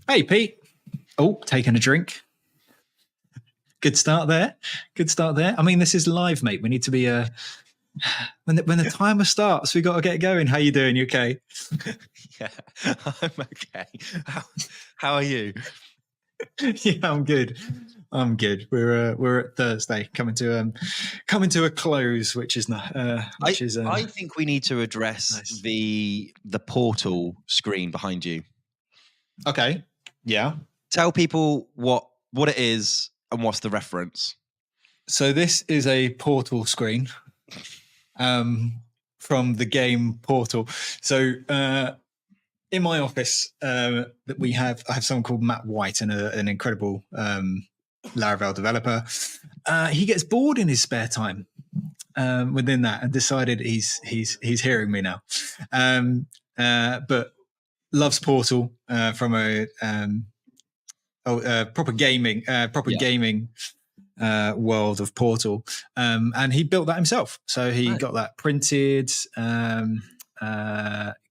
Hey, Pete. Oh, taking a drink. Good start there. Good start there. I mean, this is live, mate. We need to be when the timer starts, we got to get going. How you doing? You okay? Yeah, I'm okay. How are you? Yeah, I'm good. I'm good. We're at Thursday, coming to a close, which is not. I think we need to address nice. the portal screen behind you. Okay. Yeah. Tell people what it is and what's the reference. So this is a Portal screen, from the game Portal. So in my office, that I have someone called Matt White, and an incredible Laravel developer. He gets bored in his spare time within that, and decided he's hearing me now, but loves Portal from a proper gaming world of Portal, and he built that himself. So he got that printed.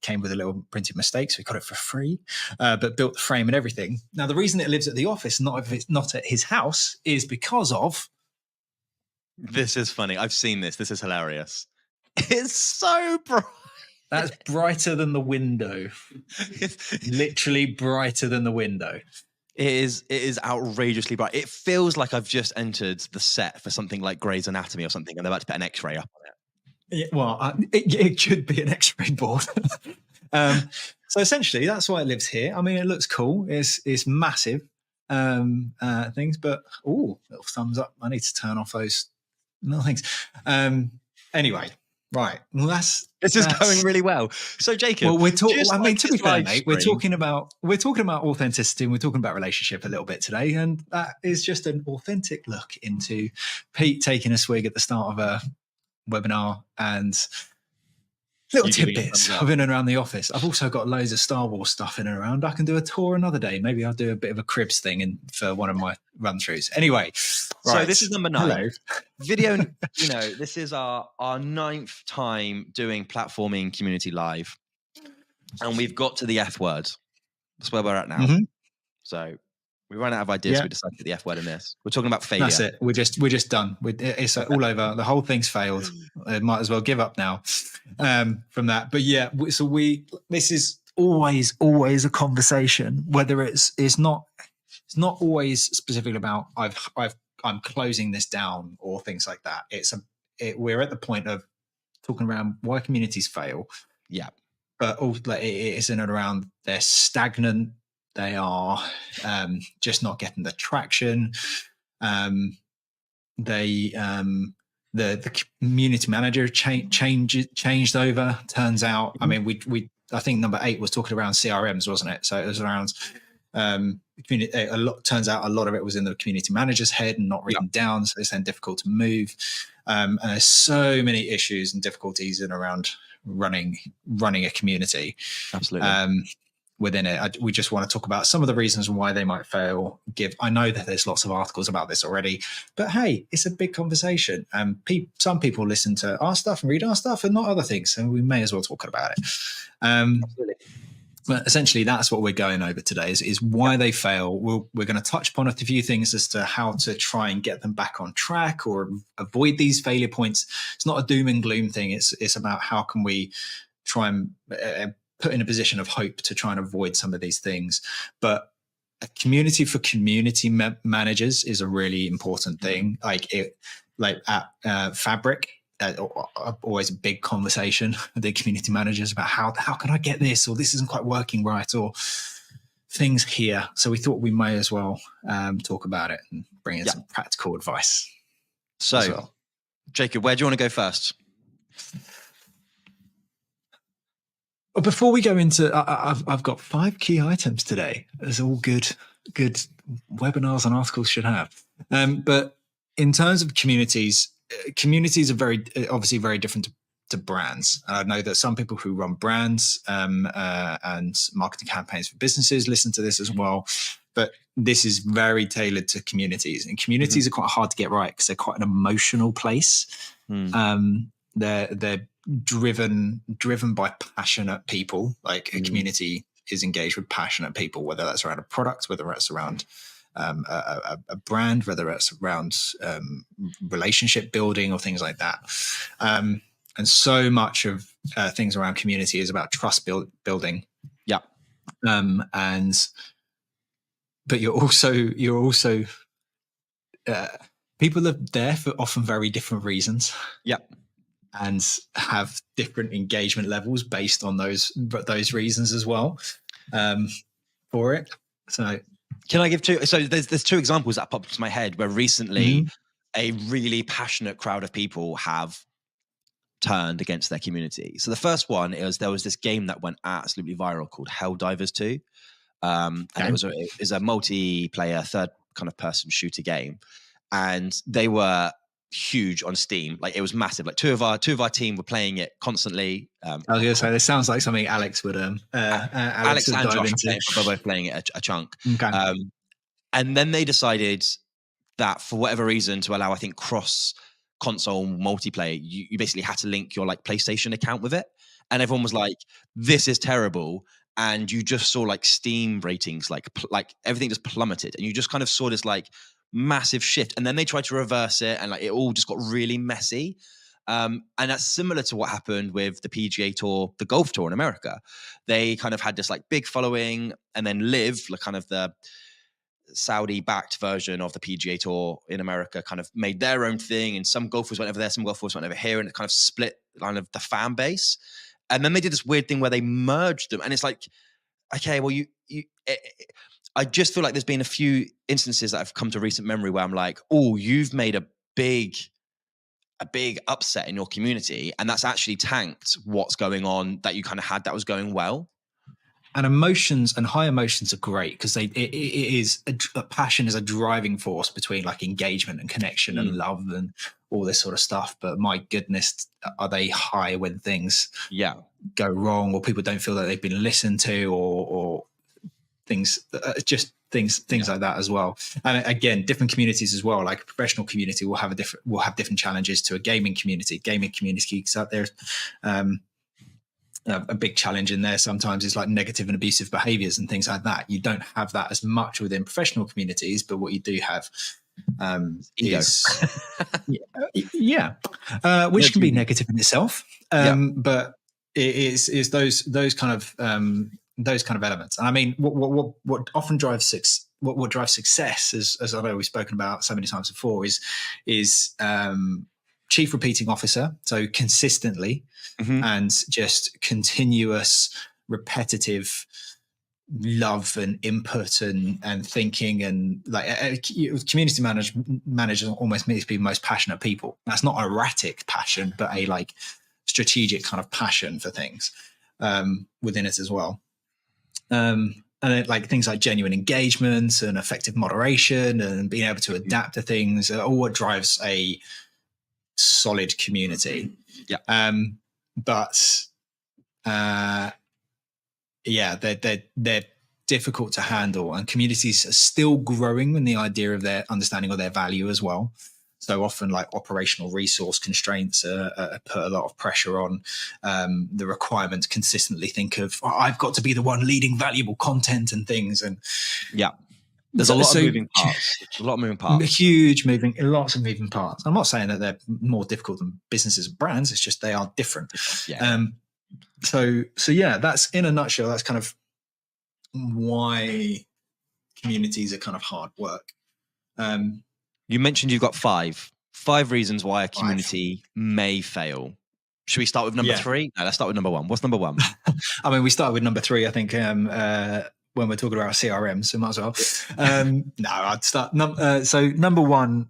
Came with a little printed mistake, so we got it for free, but built the frame and everything. Now, the reason it lives at the office, not at his house, is because of... This is funny. I've seen this. This is hilarious. It's so bright. That's brighter than the window. Literally brighter than the window. It is outrageously bright. It feels like I've just entered the set for something like Grey's Anatomy or something, and they're about to put an X-ray up on it. Yeah, well, it should be an X-ray board. So essentially, that's why it lives here. I mean, it looks cool. It's massive things, but little thumbs up. I need to turn off those little things. Anyway, right. Well, this is going really well. So, Jacob, well, we're talking. I mean, to be fair, mate, we're talking about authenticity, and we're talking about relationship a little bit today, and that is just an authentic look into Pete taking a swig at the start of a webinar and little tidbits of in and around the office. I've also got loads of Star Wars stuff in and around. I can do a tour another day. Maybe I'll do a bit of a cribs thing for one of my run throughs. Anyway, so this is number 9. Hello. Video. This is our 9th time doing platforming community live, and we've got to the F word. That's where we're at now. Mm-hmm. So we ran out of ideas. So we decided to get the F word in this. We're talking about failure. That's it. We're just done. It's all over. The whole thing's failed. Might as well give up now from that. But yeah, so this is always a conversation. Whether it's not always specifically about I'm closing this down or things like that. We're at the point of talking around why communities fail. Yeah, but also it is in and around they're stagnant. They are just not getting the traction. The community manager changed over. Turns out, I mean, I think number 8 was talking around CRMs, wasn't it? So it was around community. Turns out a lot of it was in the community manager's head and not written down, so it's then difficult to move. And there's so many issues and difficulties in around running a community. Absolutely. Within it, we just want to talk about some of the reasons why they might fail. I know that there's lots of articles about this already, but hey, it's a big conversation. Some people listen to our stuff and read our stuff and not other things, so we may as well talk about it. Absolutely. But essentially, that's what we're going over today is why they fail. We're going to touch upon a few things as to how to try and get them back on track or avoid these failure points. It's not a doom and gloom thing. It's about how can we try and put in a position of hope to try and avoid some of these things. But a community for community managers is a really important thing. Like at Fabric, always a big conversation with the community managers about how can I get this, or this isn't quite working right, or things here. So we thought we may as well talk about it and bring in some practical advice. So, Jacob, where do you want to go first? Before we go into, I've got 5 key items today, as all good webinars and articles should have. But in terms of communities are obviously very different to brands. And I know that some people who run brands and marketing campaigns for businesses listen to this as well. But this is very tailored to communities, and communities are quite hard to get right because they're quite an emotional place. They're driven by passionate people. Like a community is engaged with passionate people, whether that's around a product, whether that's around a brand, whether it's around relationship building or things like that. And so much of things around community is about trust building. Yeah. But you're also people are there for often very different reasons. Yeah. And have different engagement levels based on those reasons as well, for it. So can I give two? So there's two examples that popped into my head where recently a really passionate crowd of people have turned against their community. So the first one is there was this game that went absolutely viral called Helldivers 2. And it was a multiplayer third kind of person shooter game. And they were huge on Steam. Like, it was massive. Like two of our team were playing it constantly. I was going to say, this sounds like something Alex would Alex and Josh were both playing it a chunk. Okay. And then they decided that for whatever reason, to allow, I think, cross console multiplayer, you basically had to link your like PlayStation account with it. And everyone was like, this is terrible. And you just saw like Steam ratings, like everything just plummeted. And you just kind of saw this like massive shift. And then they tried to reverse it, and like it all just got really messy. And that's similar to what happened with the PGA Tour, the golf tour in America. They kind of had this like big following, and then Live, like kind of the Saudi-backed version of the PGA Tour in America, kind of made their own thing. And some golfers went over there, some golfers went over here, and it kind of split kind of the fan base. And then they did this weird thing where they merged them. And it's like, okay, well, I just feel like there's been a few instances that have come to recent memory where I'm like, oh, you've made a big upset in your community, and that's actually tanked what's going on that you kind of had that was going well. And emotions and high emotions are great because it is a passion is a driving force between like engagement and connection and love and all this sort of stuff. But my goodness, are they high when things go wrong, or people don't feel that they've been listened to, or things like that as well. And again, different communities as well. Like a professional community will have different challenges to a gaming community. Gaming communities out there. A big challenge in there sometimes is like negative and abusive behaviors and things like that. You don't have that as much within professional communities, but what you do have is which can be negative in itself. But it is those kind of elements. And I mean, what often drives success, as I know we've spoken about so many times before, is chief repeating officer. So consistently and just continuous, repetitive love and input and thinking, and like community managers almost means to be the most passionate people. That's not erratic passion, but a like strategic kind of passion for things within it as well. And it, like things like genuine engagement and effective moderation and being able to adapt to things are all what drives a solid community. They're difficult to handle, and communities are still growing in the idea of their understanding of their value as well. So often like operational resource constraints put a lot of pressure on the requirement to consistently think of, I've got to be the one leading valuable content and things. And there's a lot of moving parts. Lots of moving parts. I'm not saying that they're more difficult than businesses and brands. It's just they are different. So that's in a nutshell. That's kind of why communities are kind of hard work. You mentioned you've got five reasons why a community may fail. Should we start with number 3? No, let's start with number 1. What's number 1? I mean, we started with number 3, I think, when we're talking about CRM, so might as well. No, I'd start. So number 1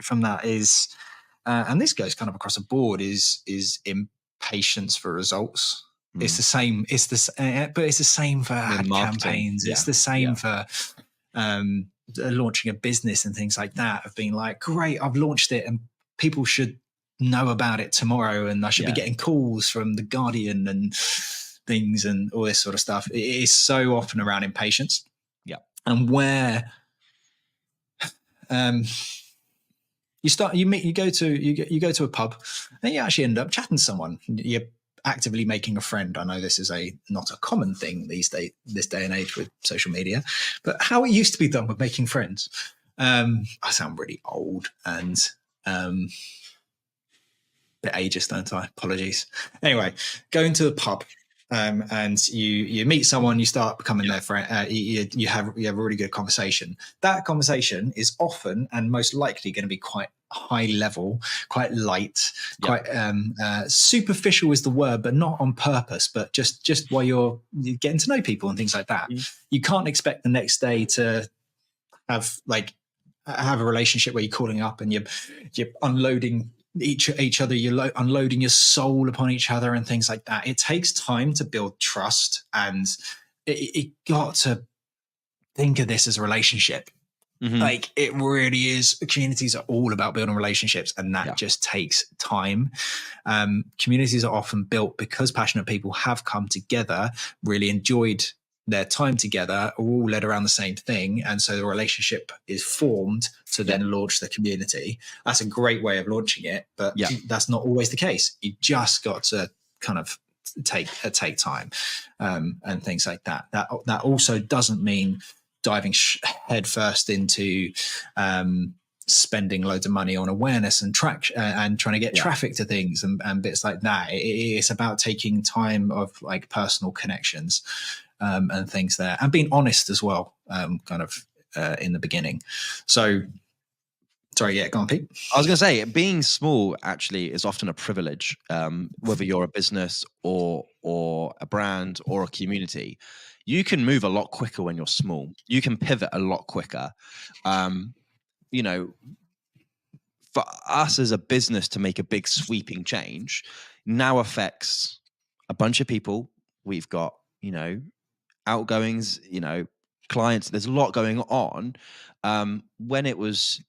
from that is, and this goes kind of across the board, is impatience for results. It's the same. But it's the same for ad campaigns. It's the same for launching a business and things like that. Of being like, great, I've launched it, and people should know about it tomorrow, and I should be getting calls from the Guardian and things and all this sort of stuff. It is so often around impatience. And where you go to a pub and you actually end up chatting to someone. You're actively making a friend. I know this is not a common thing this day and age with social media, but how it used to be done with making friends. I sound really old and bit ageist, don't I? Apologies. Anyway, going to the pub. And you meet someone, you start becoming their friend. You have a really good conversation. That conversation is often and most likely going to be quite high level, quite light, quite superficial is the word, but not on purpose. But just while you're getting to know people and things like that, you can't expect the next day to have a relationship where you're calling up and you're unloading each other, you're unloading your soul upon each other and things like that. It takes time to build trust, and it got to think of this as a relationship. Like, it really is. Communities are all about building relationships, and that just takes time. Communities are often built because passionate people have come together, really enjoyed their time together, all led around the same thing, and so the relationship is formed to then launch the community. That's a great way of launching it, but that's not always the case. You just got to kind of take time and things like that. That also doesn't mean diving head first into spending loads of money on awareness and and trying to get traffic to things and bits like that. It's about taking time of like personal connections and things there, and being honest as well, in the beginning. So, sorry, go on, Pete. I was going to say, being small actually is often a privilege, whether you're a business or a brand or a community. You can move a lot quicker when you're small. You can pivot a lot quicker. For us as a business to make a big sweeping change now affects a bunch of people. We've got, outgoings, clients. There's a lot going on. When it was,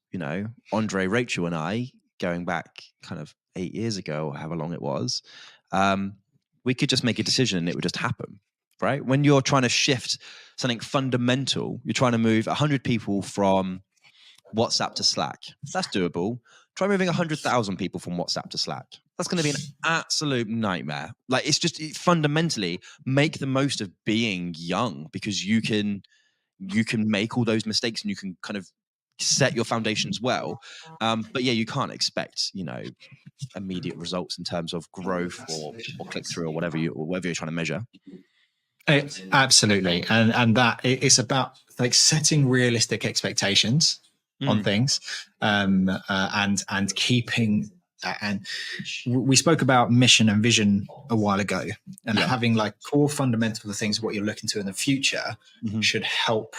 Andre, Rachel, and I going back kind of 8 years ago, or however long it was, we could just make a decision and it would just happen, right? When you're trying to shift something fundamental, you're trying to move 100 people from WhatsApp to Slack. That's doable. Try moving 100,000 people from WhatsApp to Slack. That's going to be an absolute nightmare. Like, it's just fundamentally make the most of being young, because you can make all those mistakes and you can kind of set your foundations well. But yeah, you can't expect, immediate results in terms of growth or click through or whatever you're trying to measure. Absolutely. And that it's about like setting realistic expectations on things, and keeping. And we spoke about mission and vision a while ago, and having like core fundamental things of what you're looking to in the future should help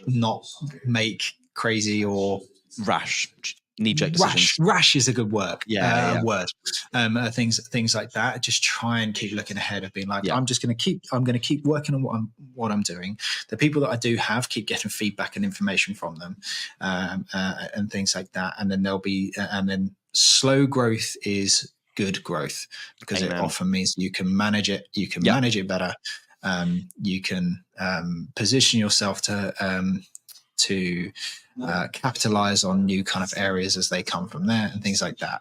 not make crazy or rash knee-jerk decisions. Rash is a good word. Word. Things like that. Just try and keep looking ahead of being like, I'm going to keep working on what I'm doing. The people that I do have, keep getting feedback and information from them, and things like that. And then then slow growth is good growth, because it often means you can manage it. You can manage it better. You can position yourself to capitalize on new kind of areas as they come from there and things like that.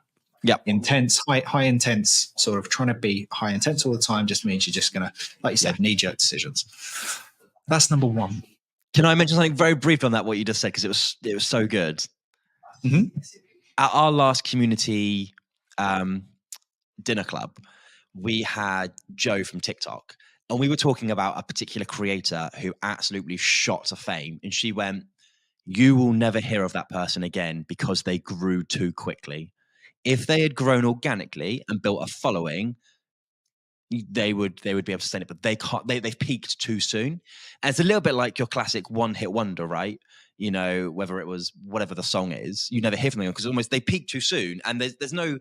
Intense, high intense, sort of trying to be high intense all the time just means you're just going to, like you said, knee-jerk decisions. That's number one. Can I mention something very brief on that, what you just said, because it was so good. At our last community dinner club, we had Joe from TikTok, and we were talking about a particular creator who absolutely shot to fame, and she went, "You will never hear of that person again because they grew too quickly. If they had grown organically and built a following, they would be able to sustain it, but they can't. They've peaked too soon." And it's a little bit like your classic one-hit wonder, right? Whether it was whatever the song is, you never hear from them because almost they peak too soon, and there's no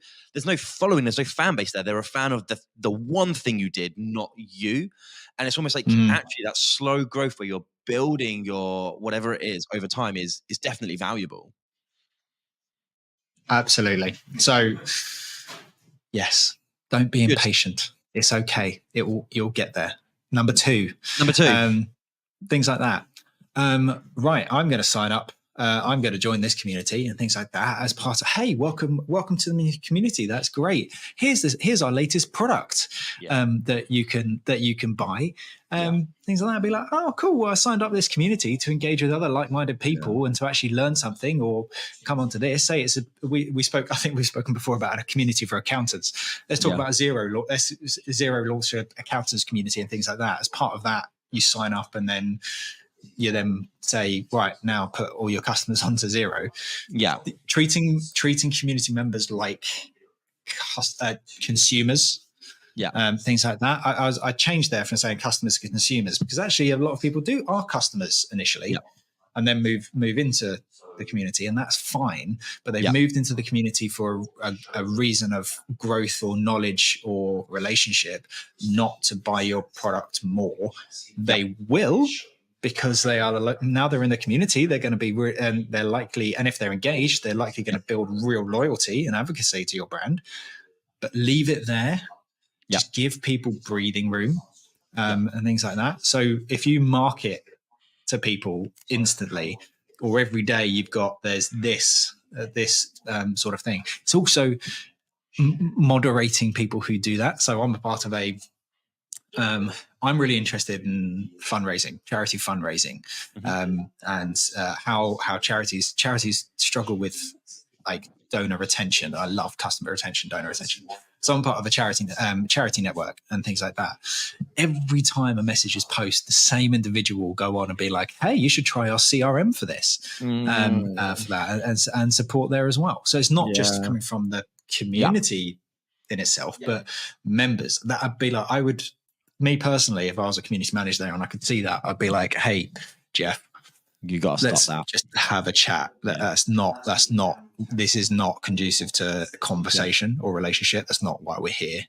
following, there's no fan base there. They're a fan of the one thing you did, not you. And it's almost like actually that slow growth where you're building your whatever it is over time is definitely valuable. Absolutely. So yes, don't be impatient. It's okay. You'll get there. Number two. Things like that. Right. I'm going to sign up I'm going to join this community and things like that as part of, hey, welcome to the community. That's great. Here's our latest product that you can buy. Things like that. I'd be like, oh, cool. Well, I signed up this community to engage with other like-minded people and to actually learn something or come onto this. Say it's we spoke. I think we've spoken before about a community for accountants. Let's talk about zero launch accountants community and things like that. As part of that, you sign up and then you then say, right, now put all your customers onto Zero. Treating community members like consumers. Things like that. I changed there from saying customers to consumers because actually a lot of people are customers initially and then move into the community, and that's fine. But they've moved into the community for a reason of growth or knowledge or relationship, not to buy your product more. They will, because they are now they're in the community. They're going to be, and they're likely, and if they're engaged, they're likely going to build real loyalty and advocacy to your brand. But leave it there. Just give people breathing room and things like that. So if you market to people instantly or every day, there's this sort of thing. It's also moderating people who do that. So I'm a part of I'm really interested in fundraising, charity fundraising, and how charities struggle with like donor retention. I love customer retention, donor retention. So I'm part of a charity network and things like that. Every time a message is posted, the same individual will go on and be like, hey, you should try our CRM for this, for that, and support there as well. So it's not just coming from the community in itself, but members. That I'd be like, me personally, if I was a community manager there and I could see that, I'd be like, hey, Jeff, you got to stop that. Just have a chat. This is not conducive to conversation or relationship. That's not why we're here.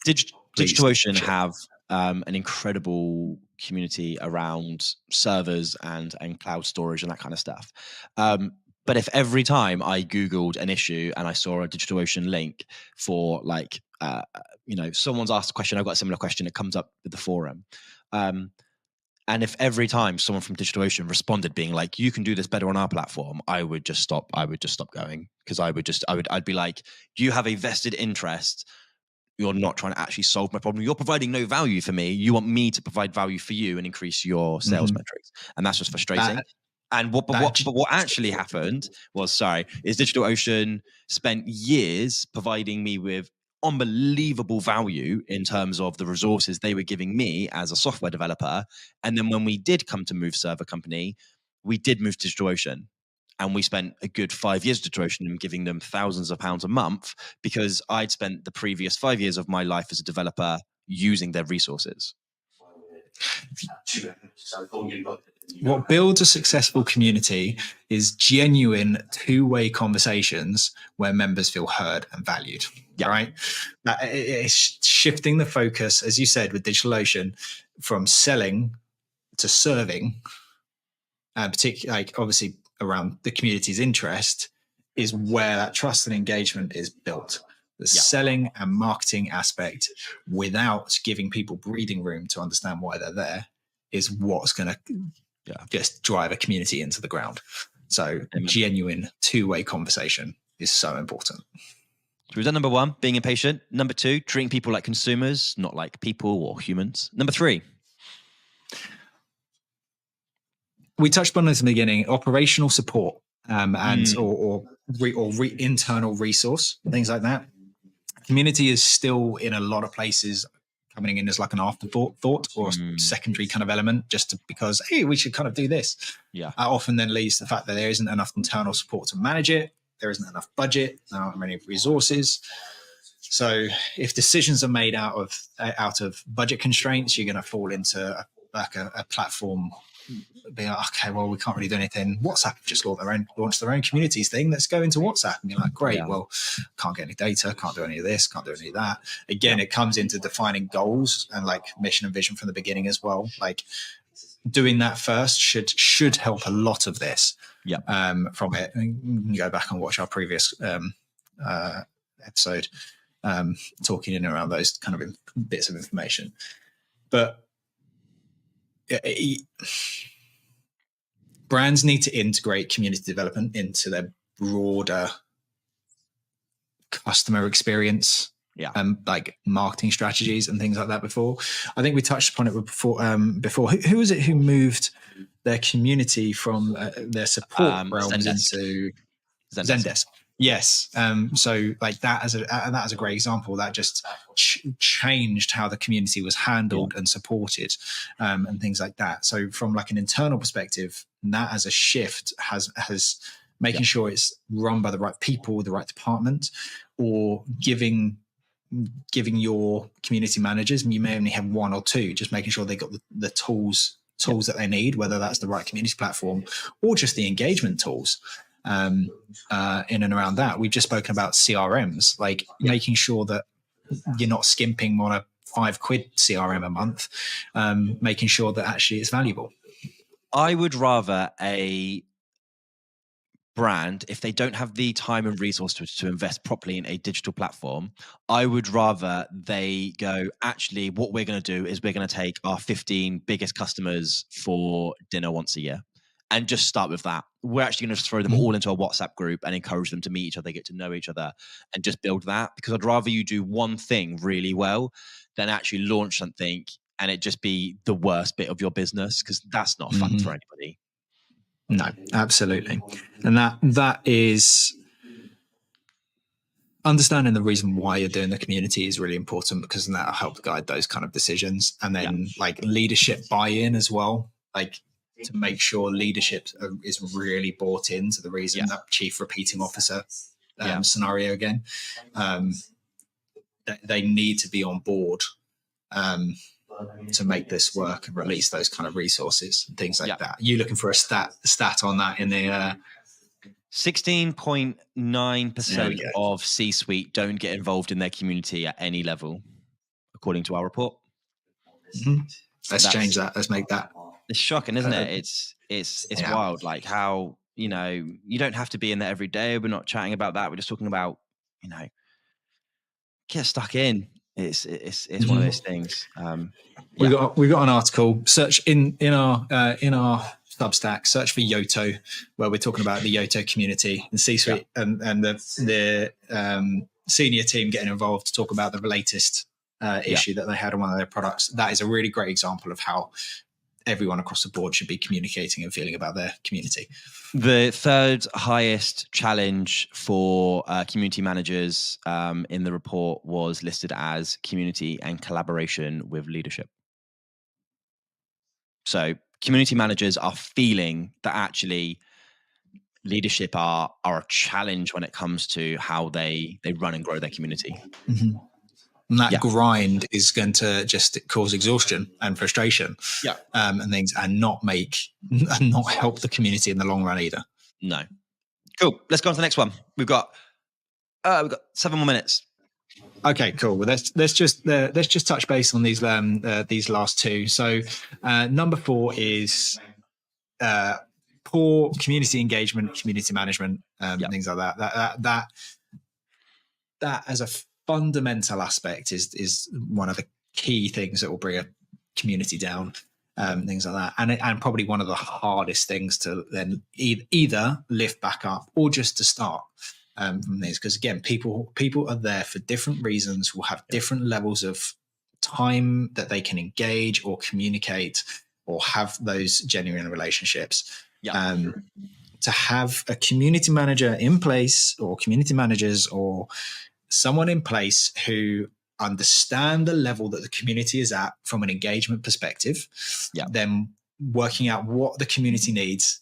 DigitalOcean have an incredible community around servers and cloud storage and that kind of stuff. But if every time I Googled an issue and I saw a DigitalOcean link for like, someone's asked a question, I've got a similar question, it comes up with the forum. And if every time someone from DigitalOcean responded being like, you can do this better on our platform, I would just stop going, because I'd be like, you have a vested interest. You're not trying to actually solve my problem. You're providing no value for me. You want me to provide value for you and increase your sales metrics. And that's just frustrating. And what actually happened was, is DigitalOcean spent years providing me with unbelievable value in terms of the resources they were giving me as a software developer. And then when we did come to move server company, we did move to DigitalOcean. And we spent a good 5 years with DigitalOcean and giving them thousands of pounds a month, because I'd spent the previous 5 years of my life as a developer using their resources. What builds a successful community is genuine two-way conversations where members feel heard and valued. Right? It's shifting the focus, as you said, with DigitalOcean, from selling to serving, particularly like obviously around the community's interest, is where that trust and engagement is built. The selling and marketing aspect, without giving people breathing room to understand why they're there, is what's going to just drive a community into the ground. So genuine two-way conversation is so important. So we've done number 1, being impatient. Number 2, treating people like consumers, not like people or humans. Number 3. We touched on this in the beginning, operational support or internal resource, things like that. Community is still in a lot of places coming in as like an afterthought or secondary kind of element, because, hey, we should kind of do this. That often then leads to the fact that there isn't enough internal support to manage it. There isn't enough budget, there aren't many resources. So if decisions are made out of budget constraints, you're going to fall into a platform being like, okay, well, we can't really do anything. WhatsApp just launched their own communities thing. Let's go into WhatsApp. And you're like, great, well, can't get any data, can't do any of this, can't do any of that. Again, it comes into defining goals and like mission and vision from the beginning as well. Like doing that first should help a lot of this from it. And you can go back and watch our previous episode talking in around those kind of bits of information. But brands need to integrate community development into their broader customer experience, like marketing strategies and things like that. Before, I think we touched upon it before. Who was it who moved their community from their support realms into Zendesk? Yes. So like that as a great example, that just changed how the community was handled and supported, and things like that. So from like an internal perspective, that as a shift has making sure it's run by the right people, the right department, or giving your community managers, and you may only have one or two, just making sure they got the tools that they need, whether that's the right community platform or just the engagement tools. In and around that, we've just spoken about CRMs, like making sure that you're not skimping on a £5 CRM a month, making sure that actually it's valuable. I would rather a brand, if they don't have the time and resources to invest properly in a digital platform, I would rather they go, actually, what we're going to do is we're going to take our 15 biggest customers for dinner once a year and just start with that. We're actually going to throw them all into a WhatsApp group and encourage them to meet each other, get to know each other, and just build that. Because I'd rather you do one thing really well than actually launch something and it just be the worst bit of your business, because that's not fun for anybody. No, absolutely. And that is understanding the reason why you're doing the community is really important, because that'll help guide those kind of decisions. And then like leadership buy-in as well, like to make sure leadership is really bought into the reason, that chief repeating officer scenario again. They need to be on board to make this work and release those kind of resources and things like that. You looking for a stat on that in the 16.9% of C-suite don't get involved in their community at any level, according to our report. Let's change that. Let's make that. It's shocking, isn't it? It's wild. Like how, you don't have to be in there every day. We're not chatting about that. We're just talking about, get stuck in. It's one of those things. We got an article. Search in our Substack. Search for Yoto, where we're talking about the Yoto community and C-suite and the senior team getting involved to talk about the latest issue that they had on one of their products. That is a really great example of how everyone across the board should be communicating and feeling about their community. The third highest challenge for community managers in the report was listed as community and collaboration with leadership. So community managers are feeling that actually leadership are a challenge when it comes to how they run and grow their community. And that grind is going to just cause exhaustion and frustration, and things, and not help the community in the long run either. No. Cool. Let's go on to the next one. We've got 7 more minutes. Okay, cool. Well, let's just touch base on these last two. So, number 4 is poor community engagement, community management, things like that. That as a fundamental aspect is one of the key things that will bring a community down, things like that, and probably one of the hardest things to then either lift back up or just to start from this, because again, people are there for different reasons, will have different levels of time that they can engage or communicate or have those genuine relationships. To have a community manager in place, or community managers, or someone in place who understand the level that the community is at from an engagement perspective, then working out what the community needs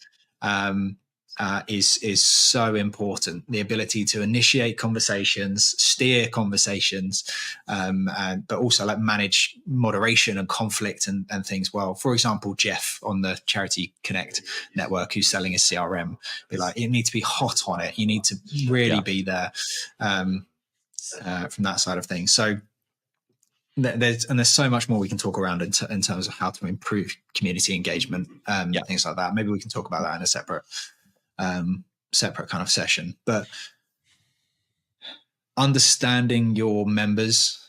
is so important. The ability to initiate conversations, steer conversations, but also like manage moderation and conflict and things well. For example, Jeff on the Charity Connect network, who's selling his CRM, be like, you need to be hot on it. You need to really be there. From that side of things. So there's so much more we can talk around in terms of how to improve community engagement, things like that. Maybe we can talk about that in a separate kind of session. But understanding your members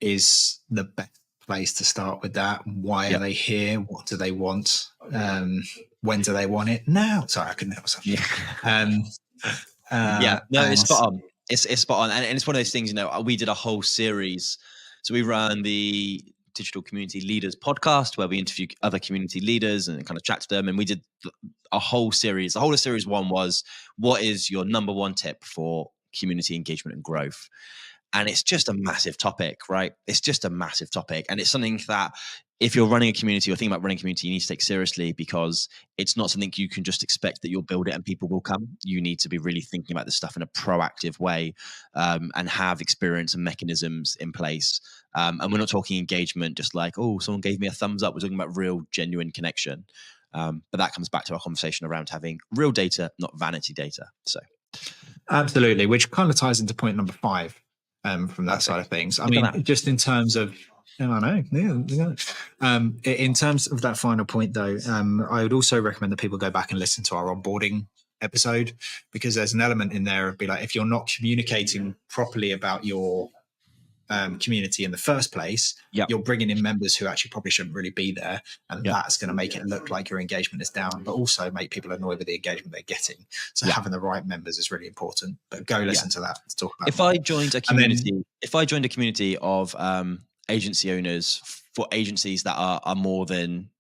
is the best place to start with that. Why are they here? What do they want? when do they want it? Now. Sorry, I couldn't help myself. Yeah, no, and it's spot on. It's spot on, and it's one of those things. We did a whole series. So we ran the Digital Community Leaders podcast, where we interview other community leaders and kind of chat to them. And we did a whole series. The whole of series 1 was, what is your number 1 tip for community engagement and growth? And it's just a massive topic, right? It's just a massive topic. And it's something that if you're running a community or thinking about running a community, you need to take seriously, because it's not something you can just expect that you'll build it and people will come. You need to be really thinking about this stuff in a proactive way, and have experience and mechanisms in place. And we're not talking engagement, just like, oh, someone gave me a thumbs up. We're talking about real, genuine connection. But that comes back to our conversation around having real data, not vanity data. So, absolutely, which kind of ties into point number 5. From that side of things. I mean, just in terms of, I know, in terms of that final point, though, I would also recommend that people go back and listen to our onboarding episode, because there's an element in there of be like, if you're not communicating properly about your community in the first place, you're bringing in members who actually probably shouldn't really be there, and that's going to make it look like your engagement is down, but also make people annoyed with the engagement they're getting. So having the right members is really important. But go listen to that to talk about. If I joined a community of agency owners for agencies that are more than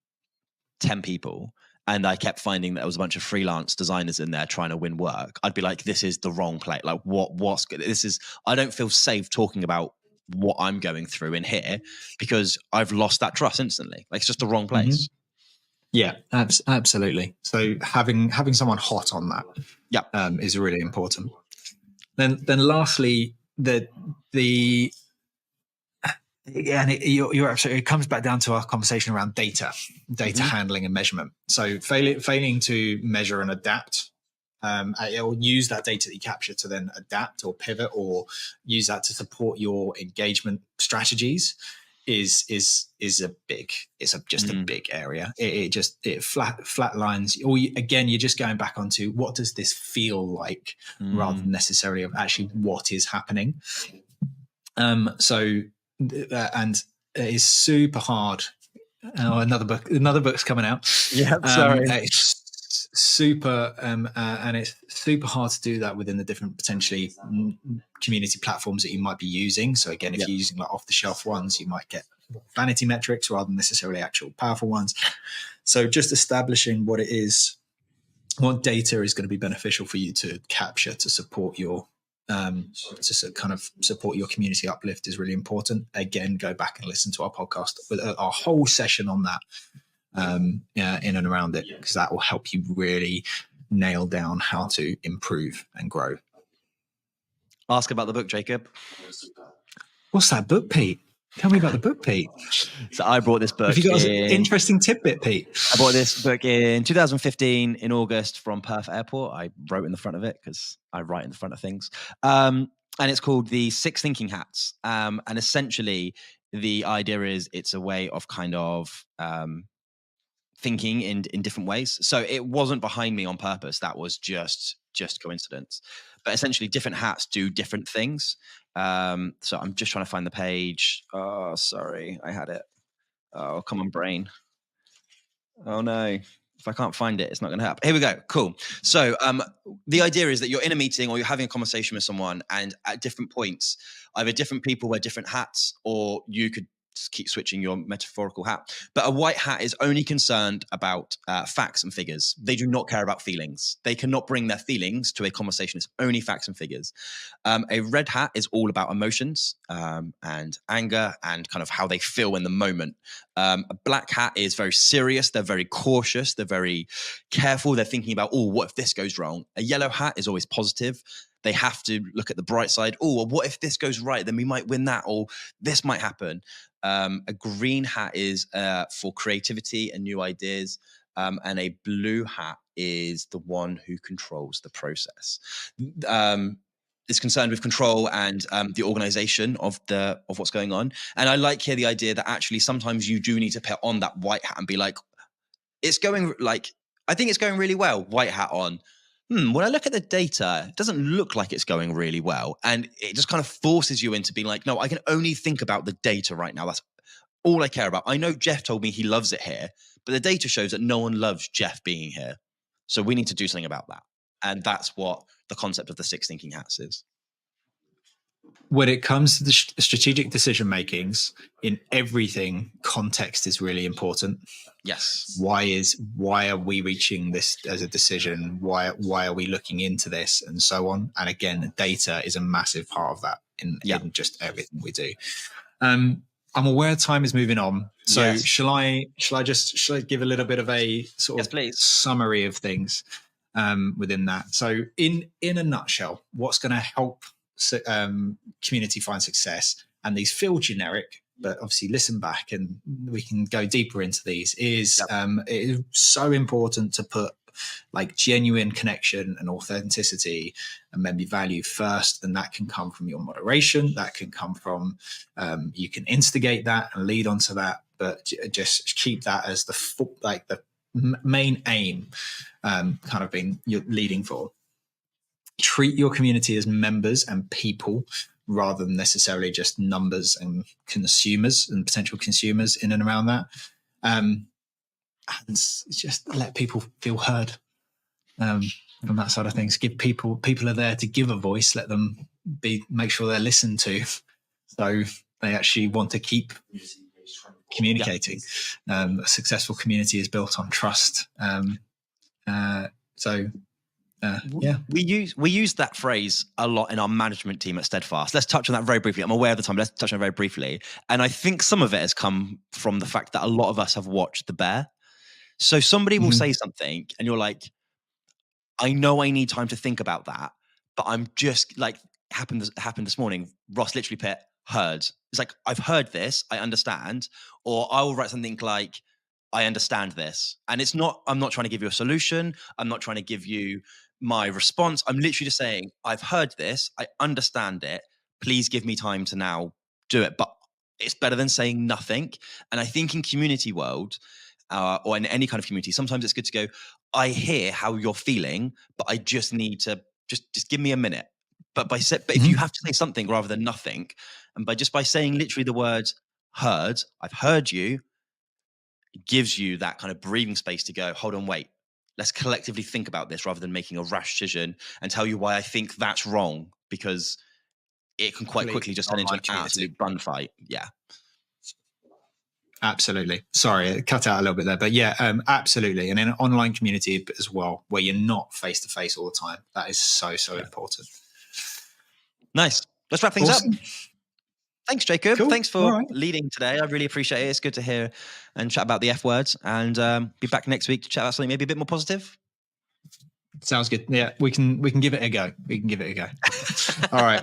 10 people, and I kept finding that there was a bunch of freelance designers in there trying to win work, I'd be like, this is the wrong play. Like, what's good? I don't feel safe talking about what I'm going through in here, because I've lost that trust instantly. Like, it's just the wrong place. Yeah, absolutely. So having someone hot on that is really important. Then lastly, you're absolutely, it comes back down to our conversation around data handling and measurement. So failing to measure and adapt, or use that data that you capture to then adapt or pivot or use that to support your engagement strategies is a big area. It flatlines. Or again, you're just going back onto what does this feel like, rather than necessarily of actually what is happening. And it is super hard. Another book's coming out. Yeah, sorry. It's super and it's super hard to do that within the different potentially community platforms that you might be using. So again, if you're using like off-the-shelf ones, you might get vanity metrics rather than necessarily actual powerful ones. So just establishing what data is going to be beneficial for you to capture to support your support your community uplift is really important. Again, go back and listen to our podcast with our whole session on that, in and around it, because that will help you really nail down how to improve and grow. Ask about the book, Jacob. What's that book, Pete? Tell me about the book, Pete. So I brought this book. Have you got an interesting tidbit, Pete? I bought this book in 2015 in August from Perth Airport. I wrote in the front of it because I write in the front of things. And it's called The 6 Thinking Hats. And essentially, the idea is it's a way of kind of thinking in different ways. So it wasn't behind me on purpose. That was just coincidence. But essentially, different hats do different things. So I'm just trying to find the page. Oh, sorry, I had it. Oh, come on, brain. Oh no. If I can't find it, it's not going to happen. Here we go. Cool. So the idea is that you're in a meeting or you're having a conversation with someone, and at different points, either different people wear different hats, or you could just keep switching your metaphorical hat. But a white hat is only concerned about facts and figures. They do not care about feelings. They cannot bring their feelings to a conversation. It's only facts and figures. A red hat is all about emotions and anger and kind of how they feel in the moment. A black hat is very serious. They're very cautious. They're very careful. They're thinking about, oh, what if this goes wrong? A yellow hat is always positive. They have to look at the bright side. Oh, well, what if this goes right? Then we might win that, or this might happen. A green hat is for creativity and new ideas. And a blue hat is the one who controls the process. Is concerned with control and the organization of what's going on. And I like here the idea that actually sometimes you do need to put on that white hat and be like, I think it's going really well, white hat on. When I look at the data, it doesn't look like it's going really well. And it just kind of forces you into being like, no, I can only think about the data right now. That's all I care about. I know Jeff told me he loves it here, but the data shows that no one loves Jeff being here. So we need to do something about that. And that's what the concept of the 6 thinking hats is. When it comes to the strategic decision makings in everything, context is really important. Yes. Why are we reaching this as a decision? Why are we looking into this, and so on? And again, data is a massive part of that in just everything we do. I'm aware time is moving on, so Yes. shall I give a little bit of a sort of summary of things within that? So in a nutshell, what's going to help community find success, and these feel generic, but obviously listen back and we can go deeper into these, is it is so important to put like genuine connection and authenticity and maybe value first, and that can come from your moderation, that can come from you can instigate that and lead onto that, but just keep that as the main aim, kind of being you're leading for. Treat your community as members and people rather than necessarily just numbers and consumers and potential consumers in and around that. And just let people feel heard from that side of things. Give people are there to give a voice. Let them make sure they're listened to, so they actually want to keep communicating. A successful community is built on trust. We use that phrase a lot in our management team at Steadfast. Let's touch on that very briefly. I'm aware of the time. Let's touch on it very briefly. And I think some of it has come from the fact that a lot of us have watched The Bear. So somebody will say something and you're like, I know I need time to think about that, but I'm just like, happened this morning. Ross literally put heard. It's like, I've heard this, I understand. Or I will write something like, I understand this. And I'm not trying to give you a solution. I'm not trying to give you my response. I'm literally just saying, I've heard this, I understand it. Please give me time to now do it. But it's better than saying nothing. And I think in community world, or in any kind of community, sometimes it's good to go, I hear how you're feeling, but I just need to just give me a minute. But if you have to say something rather than nothing, and by saying literally the words heard, I've heard you, it gives you that kind of breathing space to go, hold on, wait, let's collectively think about this rather than making a rash decision and tell you why I think that's wrong, because it can quite quickly just turn into an absolute bun fight. Yeah. Absolutely. Sorry, it cut out a little bit there, but yeah, absolutely. And in an online community as well, where you're not face to face all the time, that is so important. Nice. Let's wrap things up. Thanks, Jacob. Cool. Thanks for leading today. I really appreciate it. It's good to hear and chat about the F words, and be back next week to chat about something maybe a bit more positive. Sounds good. Yeah, we can give it a go. All right.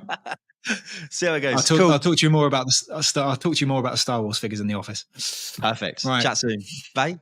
See how it goes. I'll talk to you more about the Star Wars figures in the office. Perfect. Right. Chat soon. Bye.